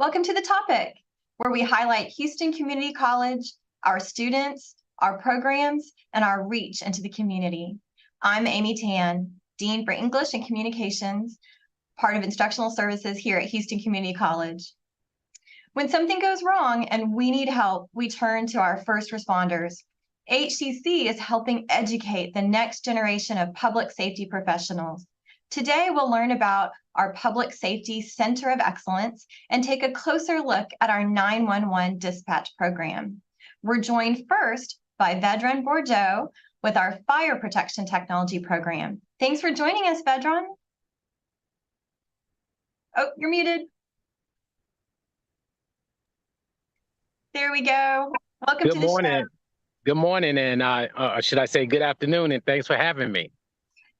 Welcome to The Topic, where we highlight Houston Community College, our students, our programs, and our reach into the community. I'm Amy Tan, Dean for English and Communications, part of Instructional Services here at Houston Community College. When something goes wrong and we need help, we turn to our first responders. HCC is helping educate the next generation of public safety professionals. Today, we'll learn about our Public Safety Center of Excellence and take a closer look at our 911 dispatch program. We're joined first by Vedron Bordeaux with our Fire Protection Technology program. Thanks for joining us, Vedron. Oh, you're muted. There we go. Welcome to the show. Good morning, and should I say good afternoon, and thanks for having me.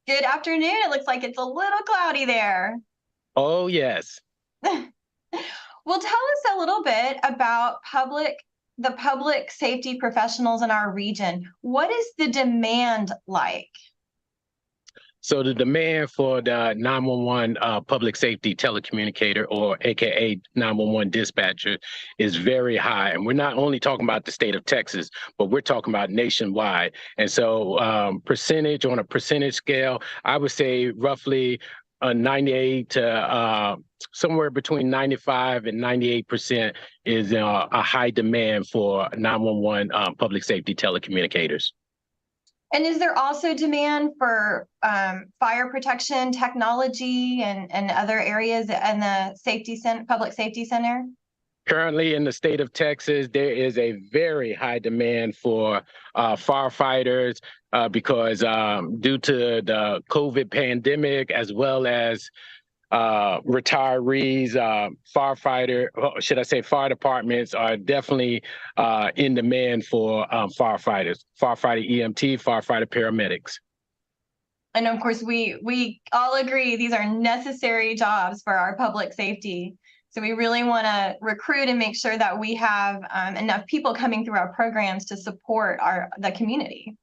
Good afternoon. It looks like it's a little cloudy there. Oh, yes. Well, tell us a little bit about the public safety professionals in our region. What is the demand like? So the demand for the 911 public safety telecommunicator, or AKA 911 dispatcher, is very high. And we're not only talking about the state of Texas, but we're talking about nationwide. And so on a percentage scale, I would say roughly 98 to somewhere between 95 and 98% is a high demand for 911 public safety telecommunicators. And is there also demand for fire protection technology and other areas in the public safety center? Currently in the state of Texas, there is a very high demand for firefighters because due to the COVID pandemic, as well as retirees, fire departments are definitely in demand for firefighters, firefighter EMT, firefighter paramedics. And of course, we all agree these are necessary jobs for our public safety. So we really want to recruit and make sure that we have enough people coming through our programs to support the community.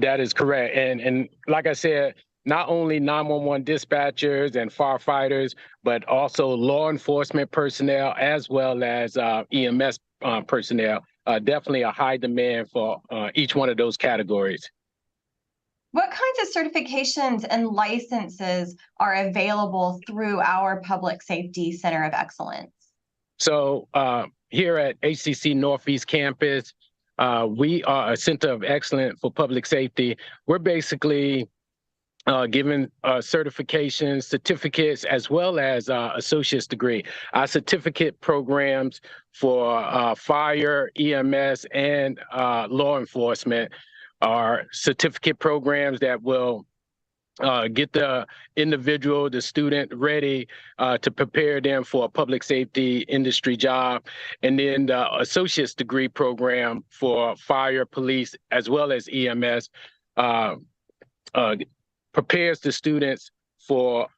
That is correct. And like I said, not only 911 dispatchers and firefighters, but also law enforcement personnel, as well as EMS personnel. Definitely a high demand for each one of those categories. What kinds of certifications and licenses are available through our Public Safety Center of Excellence? So here at HCC Northeast Campus, we are a Center of Excellence for Public Safety. We're basically given certifications, certificates, as well as associate's degree. Our certificate programs for fire, EMS, and law enforcement are certificate programs that will get the individual, the student, ready to prepare them for a public safety industry job. And then the associate's degree program for fire, police, as well as EMS prepares the students for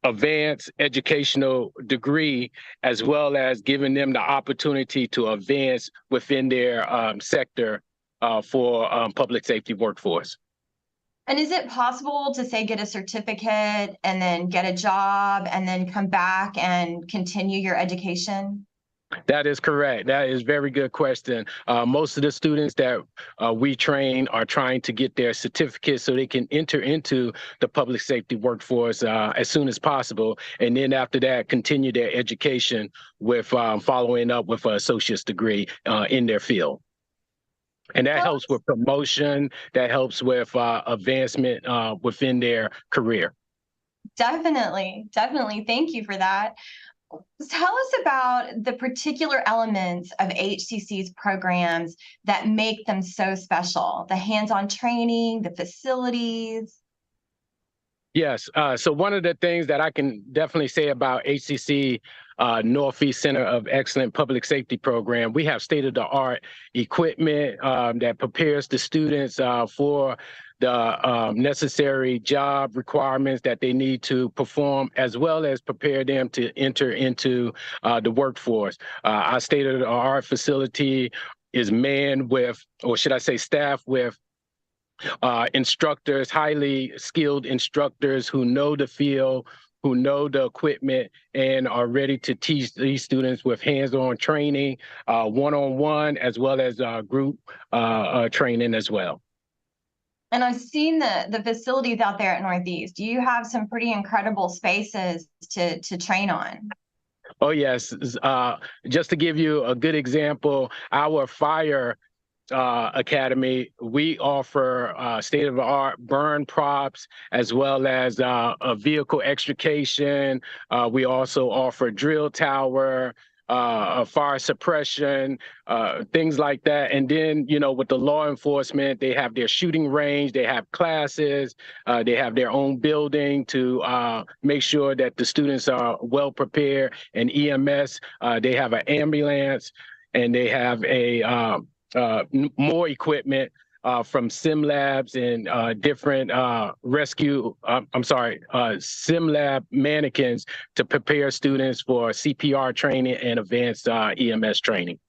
advanced educational degree, as well as giving them the opportunity to advance within their sector for public safety workforce. And is it possible to, say, get a certificate and then get a job and then come back and continue your education? That is correct. That is a very good question. Most of the students that we train are trying to get their certificates so they can enter into the public safety workforce as soon as possible. And then after that, continue their education with following up with an associate's degree in their field. And that helps with promotion, that helps with advancement within their career. Definitely. Thank you for that. Tell us about the particular elements of HCC's programs that make them so special, the hands-on training, the facilities. Yes. So one of the things that I can definitely say about HCC Northeast Center of Excellent Public Safety Program, we have state-of-the-art equipment that prepares the students for the necessary job requirements that they need to perform, as well as prepare them to enter into the workforce. Our state-of-the-art facility is manned with, or should I say staffed with, instructors, highly skilled instructors who know the field, who know the equipment and are ready to teach these students with hands-on training, one-on-one, as well as group training as well. And I've seen the facilities out there at Northeast. You have some pretty incredible spaces to train on. Oh, yes. Just to give you a good example, our fire academy, we offer state-of-the-art burn props as well as a vehicle extrication. We also offer drill tower, fire suppression, things like that. And then, you know, with the law enforcement, they have their shooting range, they have classes, they have their own building to make sure that the students are well prepared. And EMS, they have an ambulance, and they have a more equipment from sim labs and different sim lab mannequins to prepare students for CPR training and advanced EMS training.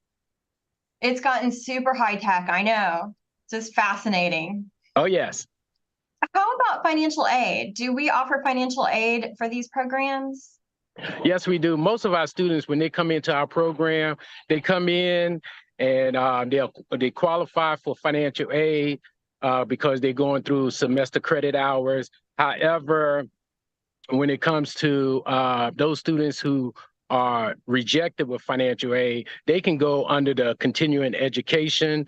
It's gotten super high tech, I know. It's just fascinating. Oh, yes. How about financial aid? Do we offer financial aid for these programs? Yes, we do. Most of our students, when they come into our program, they come in and they qualify for financial aid because they're going through semester credit hours. However, when it comes to those students who are rejected with financial aid, they can go under the continuing education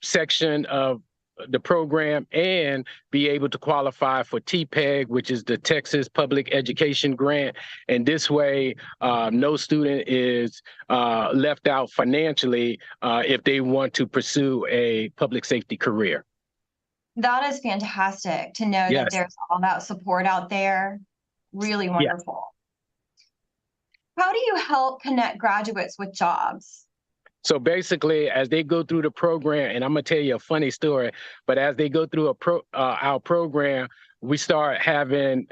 section of the program and be able to qualify for TPEG, which is the Texas Public Education Grant. And this way, no student is left out financially if they want to pursue a public safety career. That is fantastic to know that there's all that support out there. Really wonderful. How do you help connect graduates with jobs? So basically, as they go through the program, and I'm going to tell you a funny story, but as they go through our program, we start having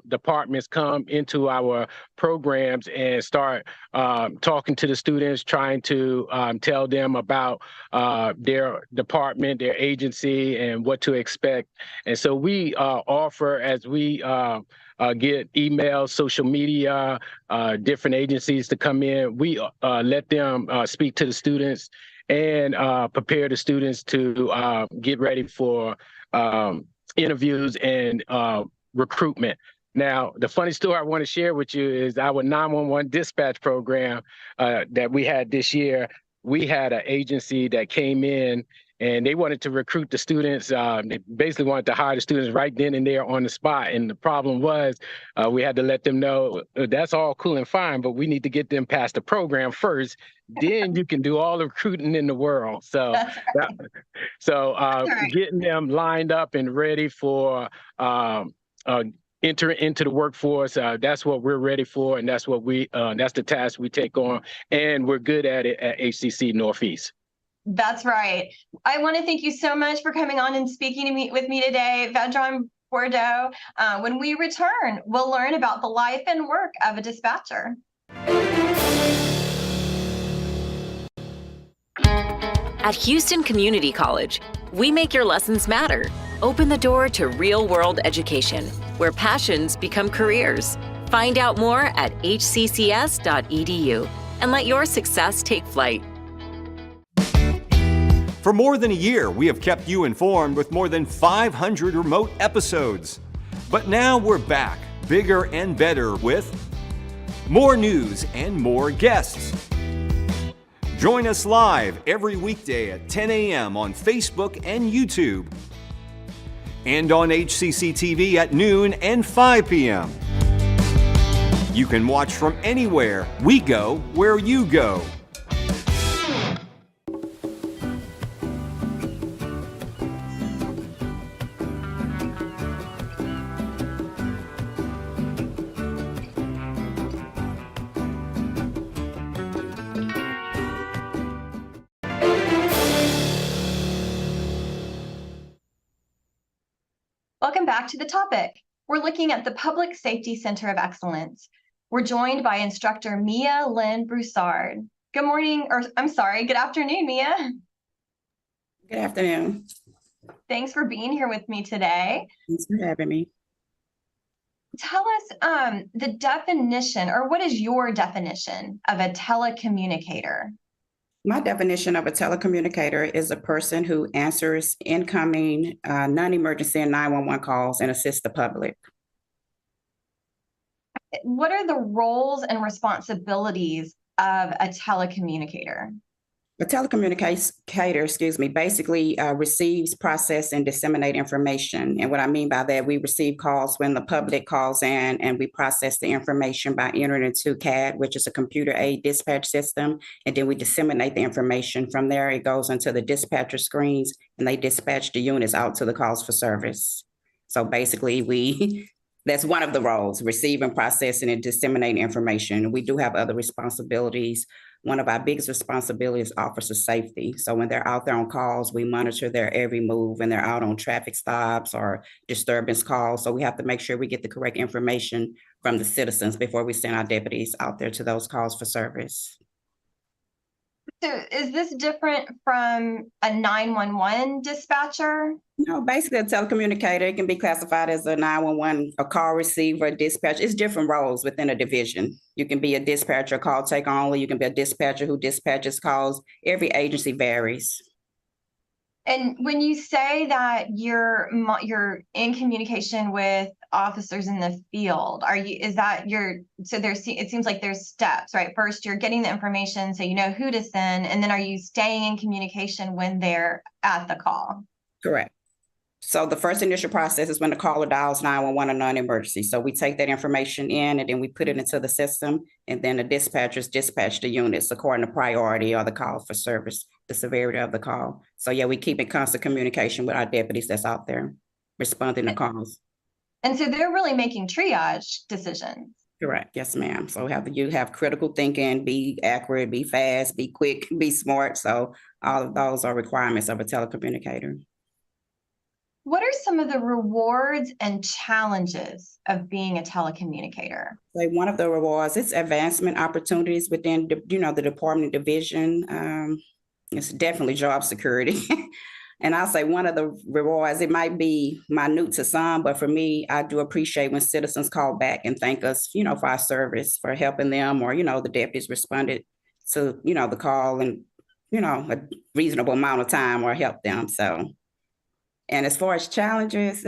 departments come into our programs and start talking to the students, trying to tell them about their department, their agency, and what to expect. And so we offer, as we get emails, social media, different agencies to come in, we let them speak to the students and prepare the students to get ready for interviews and recruitment. Now, the funny story I want to share with you is our 911 dispatch program that we had this year. We had an agency that came in and they wanted to recruit the students. They basically wanted to hire the students right then and there on the spot. And the problem was we had to let them know that's all cool and fine, but we need to get them past the program first. Then you can do all the recruiting in the world. So, getting them lined up and ready for enter into the workforce, that's what we're ready for, and that's what that's the task we take on, and we're good at it at HCC Northeast. That's right. I want to thank you so much for coming on and speaking with me today, Vedron Bordeaux. When we return, we'll learn about the life and work of a dispatcher. At Houston Community College, we make your lessons matter. Open the door to real-world education, where passions become careers. Find out more at hccs.edu and let your success take flight. For more than a year, we have kept you informed with more than 500 remote episodes. But now we're back, bigger and better, with more news and more guests. Join us live every weekday at 10 a.m. on Facebook and YouTube, and on HCC TV at noon and 5 p.m. You can watch from anywhere. We go where you go. Welcome back to the topic. We're looking at the Public Safety Center of Excellence. We're joined by instructor Mia Lynn Brousard. Good morning, or I'm sorry, good afternoon, Mia. Good afternoon. Thanks for being here with me today. Thanks for having me. Tell us the definition, or what is your definition of a telecommunicator? My definition of a telecommunicator is a person who answers incoming non-emergency and 911 calls and assists the public. What are the roles and responsibilities of a telecommunicator? A telecommunicator, basically receives, process, and disseminate information. And what I mean by that, we receive calls when the public calls in, and we process the information by entering into CAD, which is a computer-aided dispatch system. And then we disseminate the information. From there, it goes into the dispatcher screens, and they dispatch the units out to the calls for service. So basically, that's one of the roles, receiving, processing, and disseminating information. We do have other responsibilities. One of our biggest responsibilities is officer safety. So when they're out there on calls, we monitor their every move, and they're out on traffic stops or disturbance calls. So we have to make sure we get the correct information from the citizens before we send our deputies out there to those calls for service. So is this different from a 911 dispatcher? No, basically a telecommunicator can be classified as a 911, a call receiver, a dispatcher. It's different roles within a division. You can be a dispatcher, call take only. You can be a dispatcher who dispatches calls. Every agency varies. And when you say that you're in communication with officers in the field, it seems like there's steps, right? First, you're getting the information so you know who to send, and then are you staying in communication when they're at the call? Correct. So the first initial process is when the caller dials 911 or non-emergency. So we take that information in, and then we put it into the system, and then the dispatchers dispatch the units according to priority or the call for service, the severity of the call. So yeah, we keep in constant communication with our deputies that's out there responding to calls. And so they're really making triage decisions. Correct. Yes, ma'am. So you have critical thinking, be accurate, be fast, be quick, be smart. So all of those are requirements of a telecommunicator. What are some of the rewards and challenges of being a telecommunicator? Like one of the rewards, it's advancement opportunities within the department division. It's definitely job security. And I'll say one of the rewards, it might be minute to some, but for me, I do appreciate when citizens call back and thank us, for our service, for helping them, or, the deputies responded to, the call in, a reasonable amount of time or help them. So, and as far as challenges,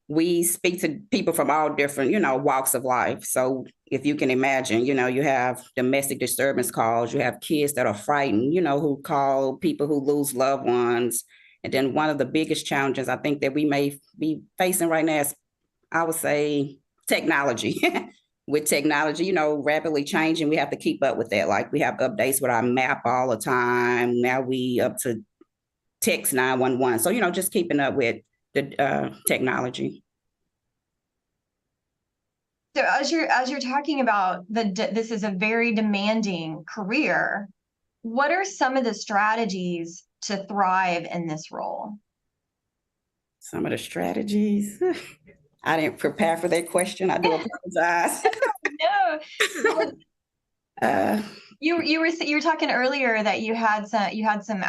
we speak to people from all different, walks of life. So if you can imagine, you have domestic disturbance calls, you have kids that are frightened, who call, people who lose loved ones. And then one of the biggest challenges I think that we may be facing right now is, I would say, technology. With technology, rapidly changing, we have to keep up with that. Like we have updates with our map all the time. Now we up to text 911. So, just keeping up with the technology. So as you're talking about this is a very demanding career, what are some of the strategies to thrive in this role? Some of the strategies. I didn't prepare for that question. I do apologize. No. You were talking earlier that you had some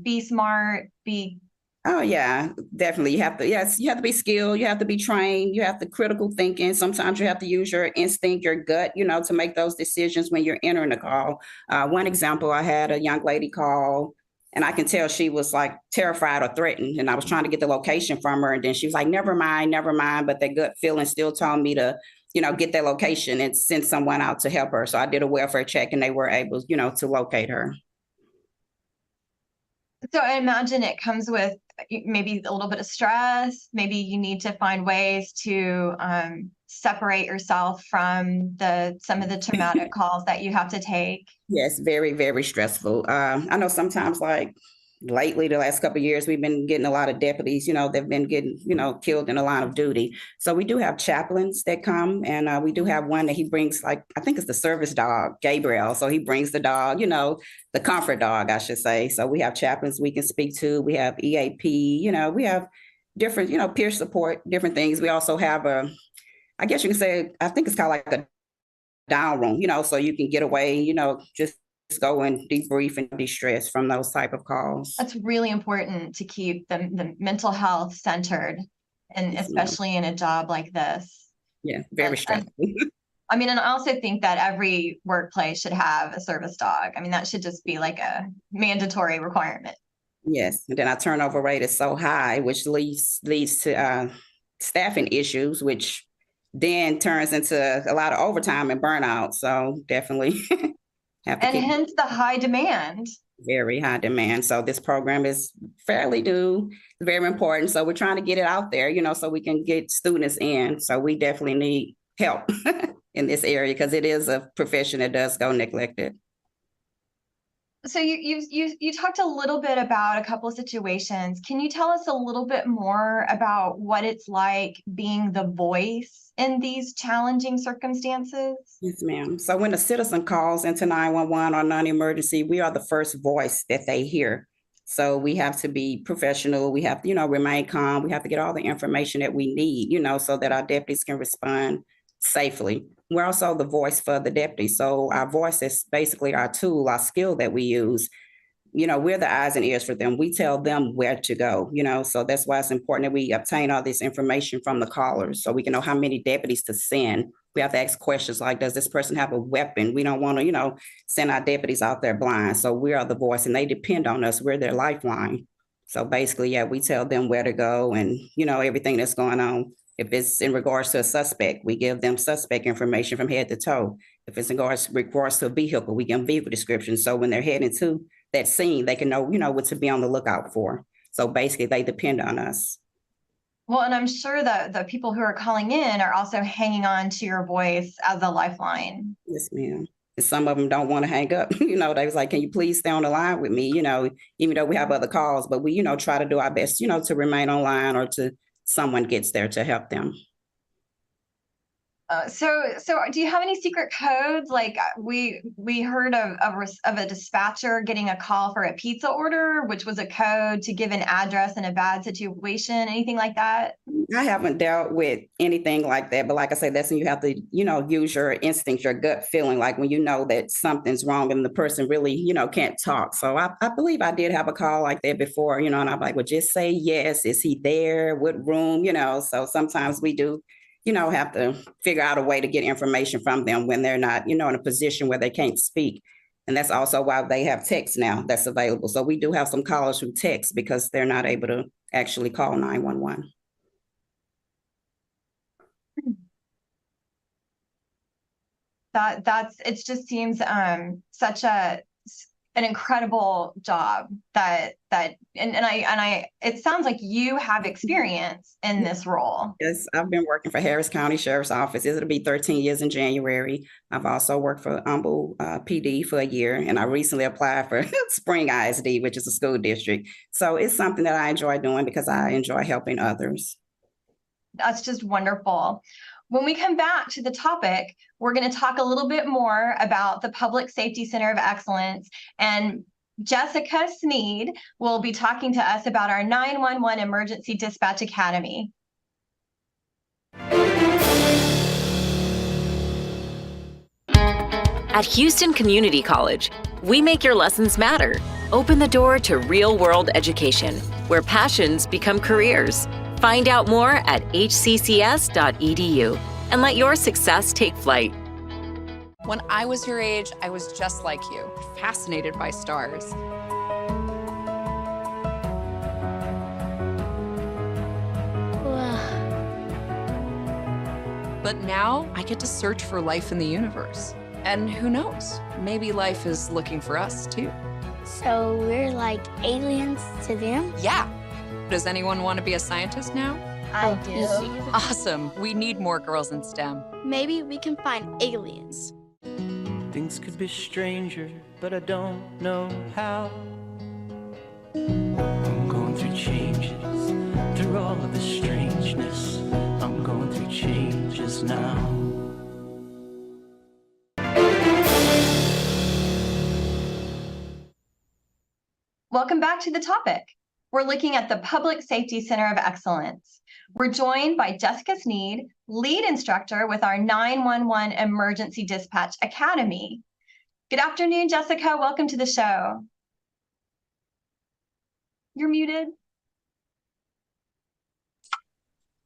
be smart, be. Oh yeah, definitely. You have to be skilled. You have to be trained. You have the critical thinking. Sometimes you have to use your instinct, your gut, to make those decisions when you're entering a call. One example, I had a young lady call, and I can tell she was like terrified or threatened. And I was trying to get the location from her, and then she was like, "Never mind." But that gut feeling still told me to, get that location and send someone out to help her. So I did a welfare check, and they were able, to locate her. So I imagine it comes with maybe a little bit of stress. Maybe you need to find ways to separate yourself from some of the traumatic calls that you have to take. Yes, very, very stressful. I know sometimes, like lately, the last couple of years, we've been getting a lot of deputies, they've been getting, killed in the line of duty. So we do have chaplains that come, and we do have one that he brings, like, I think it's the service dog, Gabriel. So he brings the dog, the comfort dog, I should say. So we have chaplains we can speak to. We have EAP, we have different, peer support, different things. We also have I guess you can say, I think it's kind of like a down room, so you can get away, just go and debrief and de-stress from those type of calls. That's really important to keep the mental health centered, and especially in a job like this. Yeah, very And- stressful. I mean, and I also think that every workplace should have a service dog. I mean, that should just be like a mandatory requirement. Yes, and then our turnover rate is so high, which leads to staffing issues, which then turns into a lot of overtime and burnout. So definitely have to And keep hence the high demand. very high demand. So this program is fairly new, very important. So we're trying to get it out there, so we can get students in. So we definitely need help in this area because it is a profession that does go neglected. So you talked a little bit about a couple of situations. Can you tell us a little bit more about what it's like being the voice in these challenging circumstances? Yes, ma'am. So when a citizen calls into 911 or non-emergency, we are the first voice that they hear. So we have to be professional. We have to, remain calm. We have to get all the information that we need, so that our deputies can respond safely. We're also the voice for the deputies. So our voice is basically our tool, our skill that we use. We're the eyes and ears for them. We tell them where to go, so that's why it's important that we obtain all this information from the callers so we can know how many deputies to send. We have to ask questions like, does this person have a weapon? We don't want to, send our deputies out there blind. So we are the voice and they depend on us. We're their lifeline. So basically, yeah, we tell them where to go and, everything that's going on. If it's in regards to a suspect, we give them suspect information from head to toe. If it's in regards to a vehicle, we give them vehicle descriptions. So when they're heading to that scene, they can know, what to be on the lookout for. So basically, they depend on us. Well, and I'm sure that the people who are calling in are also hanging on to your voice as a lifeline. Yes, ma'am. And some of them don't want to hang up. They was like, can you please stay on the line with me? Even though we have other calls, but we, try to do our best, to remain online or to someone gets there to help them. So do you have any secret codes? Like we heard of a dispatcher getting a call for a pizza order, which was a code to give an address in a bad situation. Anything like that? I haven't dealt with anything like that, but like I said, that's when you have to, use your instincts, your gut feeling, like when you know that something's wrong and the person really, can't talk. So I believe I did have a call like that before, and I'm like, well, just say yes. Is he there? What room? So sometimes we do, have to figure out a way to get information from them when they're not, in a position where they can't speak. And that's also why they have text now that's available. So we do have some callers who text because they're not able to actually call 911. It just seems such an incredible job that it sounds like you have experience in this role. Yes, I've been working for Harris County Sheriff's Office. It'll be 13 years in January. I've also worked for Ph.D. for a year, and I recently applied for Spring ISD, which is a school district. So it's something that I enjoy doing because I enjoy helping others. That's just wonderful. When we come back to the topic, we're going to talk a little bit more about the Public Safety Center of Excellence, and Jessica Snead will be talking to us about our 911 Emergency Dispatch Academy. At Houston Community College, we make your lessons matter. Open the door to real-world education, where passions become careers. Find out more at hccs.edu and let your success take flight. When I was your age, I was just like you, fascinated by stars. But now I get to search for life in the universe. And who knows, maybe life is looking for us too. So we're like aliens to them? Yeah. Does anyone want to be a scientist now? I do. Awesome. We need more girls in STEM. Maybe we can find aliens. Things could be stranger, but I don't know how. I'm going through changes, through all of the strangeness. I'm going through changes now. Welcome back to the topic. We're looking at the Public Safety Center of Excellence. We're joined by Jessica Snead, lead instructor with our 911 Emergency Dispatch Academy. Good afternoon, Jessica. Welcome to the show. You're muted.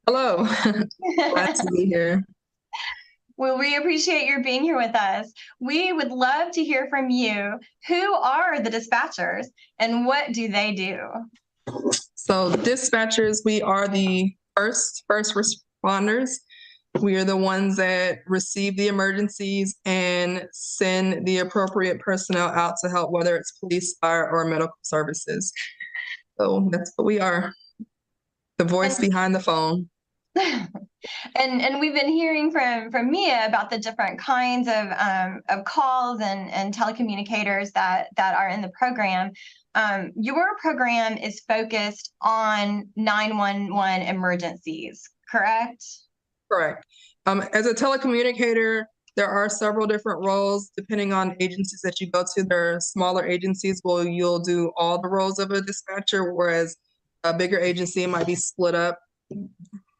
Hello. Glad to be here. Well, we appreciate your being here with us. We would love to hear from you. Who are the dispatchers and what do they do? So dispatchers, we are the first responders. We are the ones that receive the emergencies and send the appropriate personnel out to help, whether it's police, fire, or medical services. So that's what we are, the voice behind the phone. And we've been hearing from Mia about the different kinds of calls and telecommunicators that are in the program. Your program is focused on 911 emergencies, correct? Correct. As a telecommunicator, there are several different roles depending on agencies that you go to. There are smaller agencies where you'll do all the roles of a dispatcher, whereas a bigger agency might be split up,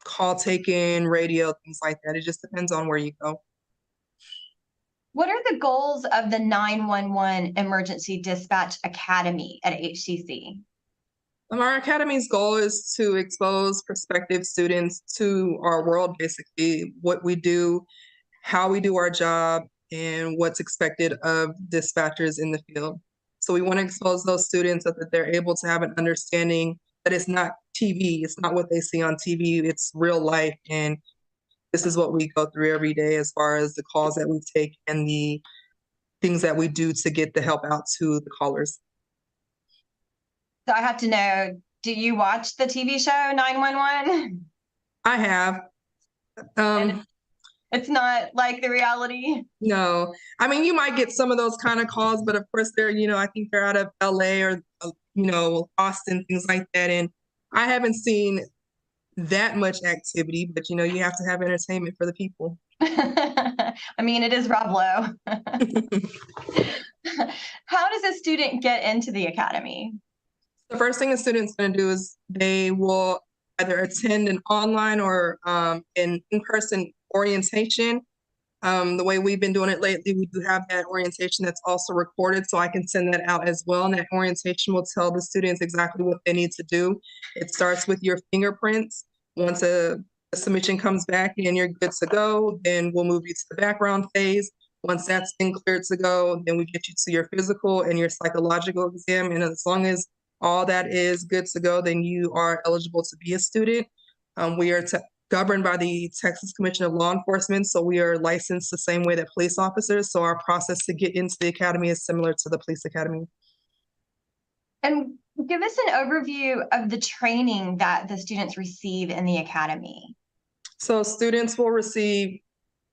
call taking, radio, things like that. It just depends on where you go. What are the goals of the 911 Emergency Dispatch Academy at HCC? Our academy's goal is to expose prospective students to our world, basically, what we do, how we do our job, and what's expected of dispatchers in the field. So we want to expose those students so that they're able to have an understanding that it's not TV, it's not what they see on TV, it's real life. And this is what we go through every day as far as the calls that we take and the things that we do to get the help out to the callers. So I have to know, do you watch the TV show 911? I have. It's not like the reality? No. I mean, you might get some of those kind of calls, but of course they're, I think they're out of LA or, Austin, things like that. And I haven't seen that much activity, but you have to have entertainment for the people. I mean, it is Rob Lowe. How does a student get into the academy? The first thing a student's going to do is they will either attend an online or an in-person orientation. The way we've been doing it lately, we do have that orientation that's also recorded, so I can send that out as well. And that orientation will tell the students exactly what they need to do. It starts with your fingerprints. Once a submission comes back and you're good to go, then we'll move you to the background phase. Once that's been cleared to go, then we get you to your physical and your psychological exam. And as long as all that is good to go, then you are eligible to be a student. We are governed by the Texas Commission of Law Enforcement, so we are licensed the same way that police officers. So our process to get into the academy is similar to the police academy. And give us an overview of the training that the students receive in the academy. So students will receive,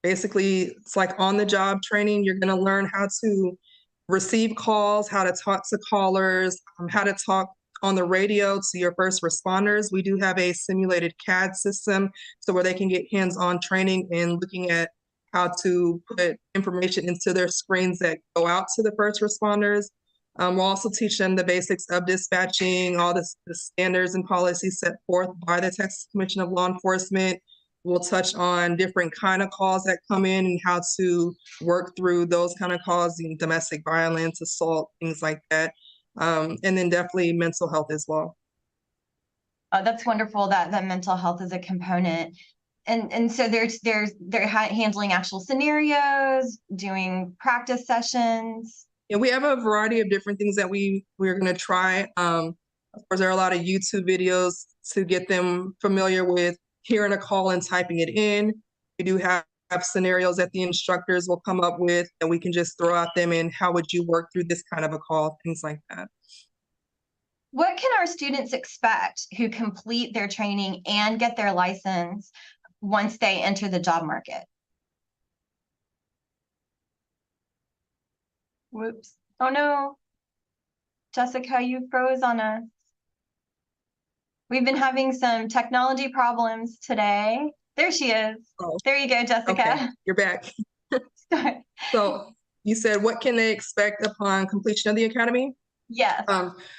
basically, it's like on-the-job training. You're going to learn how to receive calls, how to talk to callers, how to talk on the radio to your first responders. We do have a simulated CAD system, so where they can get hands-on training and looking at how to put information into their screens that go out to the first responders. We'll also teach them the basics of dispatching, all the standards and policies set forth by the Texas Commission of Law Enforcement. We'll touch on different kind of calls that come in and how to work through those kind of calls, domestic violence, assault, things like that. And then definitely mental health as well. That's wonderful that mental health is a component. And so they're handling actual scenarios, doing practice sessions. Yeah, we have a variety of different things that we're going to try. Of course, there are a lot of YouTube videos to get them familiar with hearing a call and typing it in. We do have scenarios that the instructors will come up with and we can just throw out them in. How would you work through this kind of a call, things like that. What can our students expect who complete their training and get their license once they enter the job market? Whoops. Oh no. Jessica, you froze on us. We've been having some technology problems today. There she is. Oh. There you go, Jessica. Okay, you're back. So you said, what can they expect upon completion of the academy? Yes.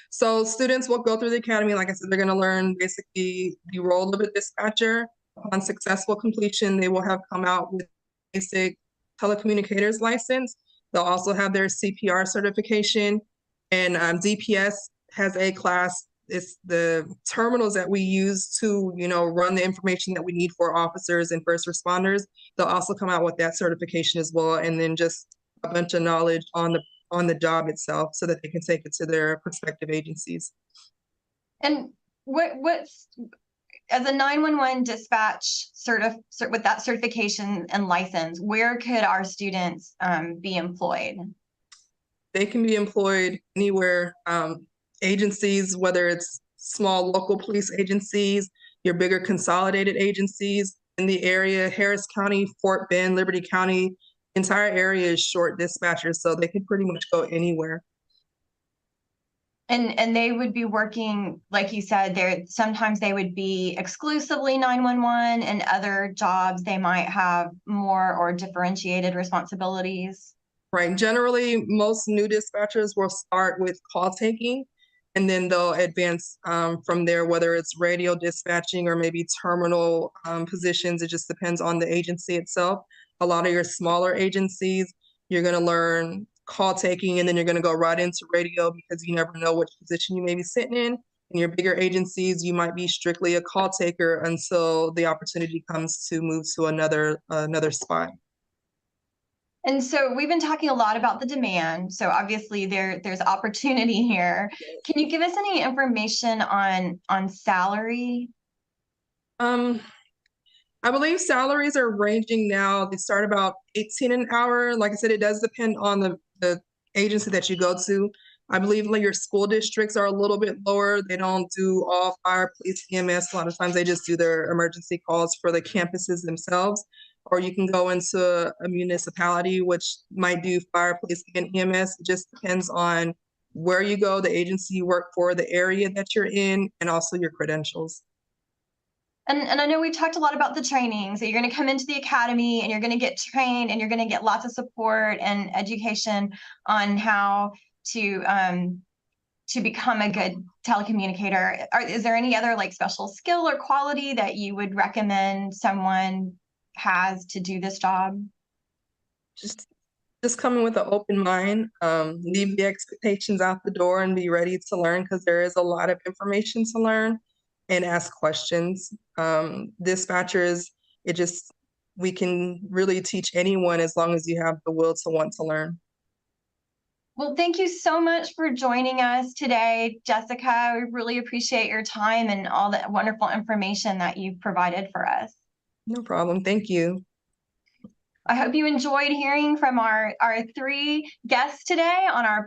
So students will go through the academy. Like I said, they're going to learn basically the role of a dispatcher. Upon successful completion, they will have come out with basic telecommunicators license. They'll also have their CPR certification, and DPS has a class it's the terminals that we use to, run the information that we need for officers and first responders. They'll also come out with that certification as well, and then just a bunch of knowledge on the job itself so that they can take it to their prospective agencies. And what's as a 911 dispatch with that certification and license, where could our students be employed? They can be employed anywhere, agencies, whether it's small local police agencies, your bigger consolidated agencies in the area, Harris County, Fort Bend, Liberty County, entire area is short dispatchers, so they can pretty much go anywhere. And they would be working, like you said, sometimes they would be exclusively 911, and other jobs they might have more or differentiated responsibilities. Right. Generally, most new dispatchers will start with call taking, and then they'll advance from there, whether it's radio dispatching or maybe terminal positions. It just depends on the agency itself. A lot of your smaller agencies, you're going to learn call taking, and then you're going to go right into radio because you never know which position you may be sitting in. In your bigger agencies, you might be strictly a call taker until the opportunity comes to move to another spot. And so we've been talking a lot about the demand. So obviously there's opportunity here. Can you give us any information on salary? I believe salaries are ranging now. They start about 18 an hour. Like I said, it does depend on the agency that you go to. I believe like your school districts are a little bit lower. They don't do all fire, police, EMS. A lot of times they just do their emergency calls for the campuses themselves. Or you can go into a municipality, which might do fire, police, and EMS. It just depends on where you go, the agency you work for, the area that you're in, and also your credentials. And I know we've talked a lot about the training. So you're going to come into the academy and you're going to get trained, and you're going to get lots of support and education on how to become a good telecommunicator. Is there any other like special skill or quality that you would recommend someone has to do this job? Just coming with an open mind, leave the expectations out the door and be ready to learn, because there is a lot of information to learn, and ask questions. Dispatchers, we can really teach anyone as long as you have the will to want to learn. Well, thank you so much for joining us today, Jessica. We really appreciate your time and all the wonderful information that you've provided for us. No problem. Thank you. I hope you enjoyed hearing from our three guests today on our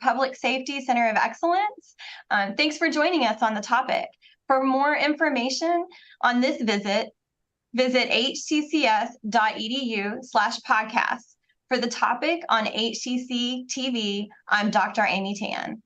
Public Safety Center of Excellence. Thanks for joining us on the topic. For more information on this visit hccs.edu/podcast. For the topic on HCC TV, I'm Dr. Amy Tan.